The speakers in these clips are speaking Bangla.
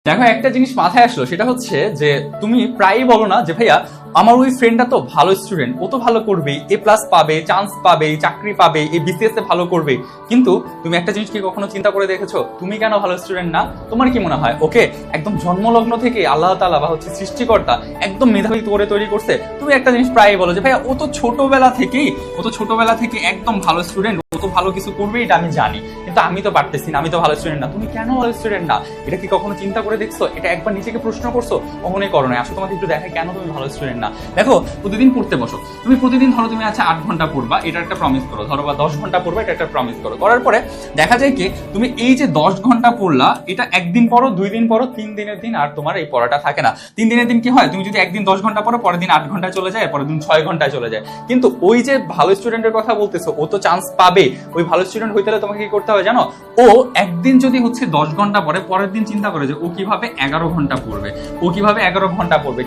দেখো, একটা জিনিস মাথায় আসলো, সেটা হচ্ছে যে তুমি প্রায়ই বলো না যে ভাইয়া আমার ওই ফ্রেন্ডটা তো ভালো স্টুডেন্ট, ও তো ভালো করবে, A+ পাবে, চান্স পাবে, চাকরি পাবে, এই BCS এ ভালো করবে। কিন্তু তুমি একটা জিনিস কি কখনো চিন্তা করে দেখেছো তুমি কেন ভালো স্টুডেন্ট না? তোমার কি মনে হয় ওকে একদম জন্মলগ্ন থেকে আল্লাহ তাআলা বা হচ্ছে সৃষ্টিকর্তা একদম মেধাবী করে তৈরি করছে? তুমি একটা জিনিস প্রায়ই বলো যে ভাইয়া ও তো ছোটবেলা থেকে একদম ভালো স্টুডেন্ট, ও তো ভালো কিছু করবে, এটা আমি জানি, কিন্তু আমি তো পারতেছি না, আমি তো ভালো স্টুডেন্ট না। তুমি কেন ভালো স্টুডেন্ট না? এটা কি কখনো চিন্তা করে দেখছো? এটা একবার নিজেকে প্রশ্ন করছো? কখনোই করো না। আসলে তোমাকে একটু দেখায় কেন তুমি ভালো স্টুডেন্ট না। দেখো, প্রতিদিন পড়তে বসো, তুমি প্রতিদিন ধরো তুমি 8 ঘন্টা পড়বা, এটা একটা প্রমিস করো, ধরো বা 10 ঘন্টা পড়বা, এটা একটা প্রমিস করো। করার পরে দেখা যায় কি তুমি এই যে 10 ঘন্টা পড়লা, এটা একদিন পড়ো, 2 দিন পড়ো, 3 দিনের দিন আর তোমার এই পড়াটা থাকে না। 3 দিনের দিন কি হয়, তুমি যদি একদিন 10 ঘন্টা পড়ো, পরের দিন 8 ঘন্টায় চলে যায়, পরের দিন 6 ঘন্টায় চলে যায়। কিন্তু ওই যে ভালো স্টুডেন্টের কথা বলতেছো, ও তো চান্স পাবে। ওই ভালো স্টুডেন্ট হইতে হলে তোমাকে কি করতে হবে জানো? ও একদিন যদি হচ্ছে 10 ঘন্টা পড়ে, পরের দিন চিন্তা করে যে ও কিভাবে 11 ঘন্টা পড়বে,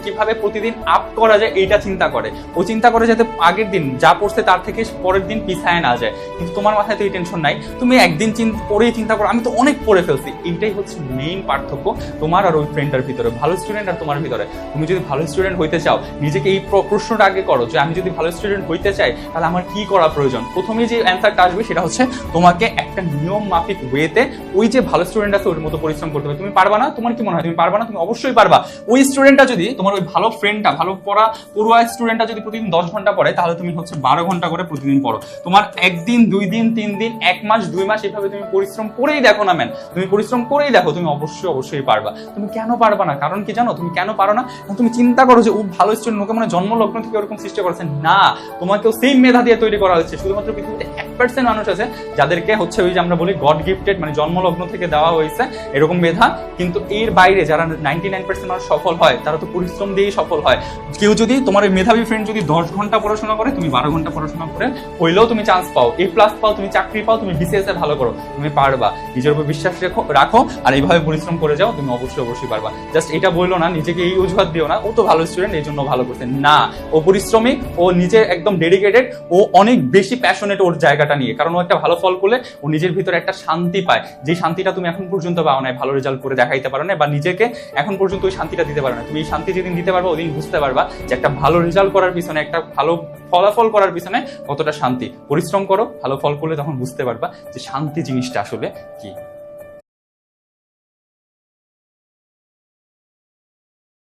কিভাবে প্রতিদিন আপ করা যায়, এইটা চিন্তা করে। ও চিন্তা করে যাতে আগের দিন যা পড়ছে তার থেকে পরের দিন পিছায় না যায়। কিন্তু তোমার মাথায় তো এই টেনশন নাই, তুমি একদিন পড়েই চিন্তা করো আমি তো অনেক পড়ে ফেলছি। এইটাই হচ্ছে মেইন পার্থক্য তোমার আর ওই ফ্রেন্ডটার ভিতরে, ভালো স্টুডেন্ট আর তোমার ভিতরে। তুমি যদি ভালো স্টুডেন্ট হইতে চাও, নিজেকে এই প্রশ্নটা আগে করো যে আমি যদি ভালো স্টুডেন্ট হইতে চাই তাহলে আমার কি করা প্রয়োজন। প্রথমেই যে অ্যান্সারটা আসবে সেটা হচ্ছে তোমাকে একটা নিয়ম মাফিক ওয়েতে ওই যে ভালো স্টুডেন্ট আছে ওর মতো পরিশ্রম করতে হবে। তুমি পারবা না? তোমার কি মনে হয় তুমি পারবা না? তুমি অবশ্যই পারবা। ওই স্টুডেন্টটা যদি, তোমার ওই ভালো ফ্রেন্ডটা, ভালো পড়ুয়া স্টুডেন্টটা যদি প্রতিদিন 10 ঘন্টা পড়ে, তাহলে তুমি হচ্ছে 12 ঘন্টা করে প্রতিদিন পড়ো। তোমার একদিন, 2 দিন, 3 দিন, 1 মাস, 2 মাস এইভাবে তুমি পরিশ্রম করেই দেখো না ম্যান, তুমি পরিশ্রম করেই দেখো, তুমি অবশ্যই পারবা। তুমি কেন পারবা না? কারণ কি জানো তুমি কেন পারো না? তুমি চিন্তা করো যে ও ভালো স্টুডেন্ট, ওকে মানে জন্মলগ্ন থেকে ওরকম সৃষ্টি করেছে না, তোমাকেও সেম মেধা দিয়ে তৈরি করা হয়েছে। শুধুমাত্র পৃথিবীতে 1% মানুষ আছে যাদেরকে হচ্ছে ওই যে আমরা বলি গড গিফটেড, মানে জন্মলগ্ন থেকে দেওয়া হয়েছে এরকম মেধা। কিন্তু এর বাইরে যারা 99% মানুষ সফল হয়, তারা তো পরিশ্রম দিয়েই সফল হয়। কেউ যদি, তোমার ওই মেধাবী ফ্রেন্ড যদি 10 ঘন্টা পড়াশোনা করে, তুমি 12 ঘন্টা পড়াশোনা করে হইলেও তুমি চান্স পাও, A+ পাও, তুমি চাকরি পাও, তুমি BCS এ ভালো করো, তুমি পারবা। নিজের উপর বিশ্বাস রাখো আর এইভাবে পরিশ্রম করে যাও, তুমি অবশ্যই পারবা। জাস্ট এটা বললো না, নিজেকে এই অজুহাত দিও না ও তো ভালো স্টুডেন্ট এই জন্য ভালো করছে না। ও পরিশ্রমিক, ও নিজে একদম ডেডিকেটেড, ও অনেক বেশি প্যাশনেট ওর জায়গাটা নিয়ে। কারণ ও একটা ভালো ফল করলে ও নিজের ভিতরে একটা শান্তি পায়, যে শান্তিটা তুমি এখন পর্যন্ত পাও না, ভালো রেজাল্ট করে দেখাইতে পারো না, বা নিজেকে এখন পর্যন্ত ওই শান্তিটা দিতে পারো না। তুমি এই শান্তি যেদিন দিতে পারবে, ওদিন বুঝতে পারবা যে একটা ভালো রেজাল্ট করার পিছনে, একটা ভালো ফলাফল করার পিছনে কতটা শান্তি। পরিশ্রম করো, ভালো ফল করলে তখন বুঝতে পারবা যে শান্তি জিনিসটা আসলে কি।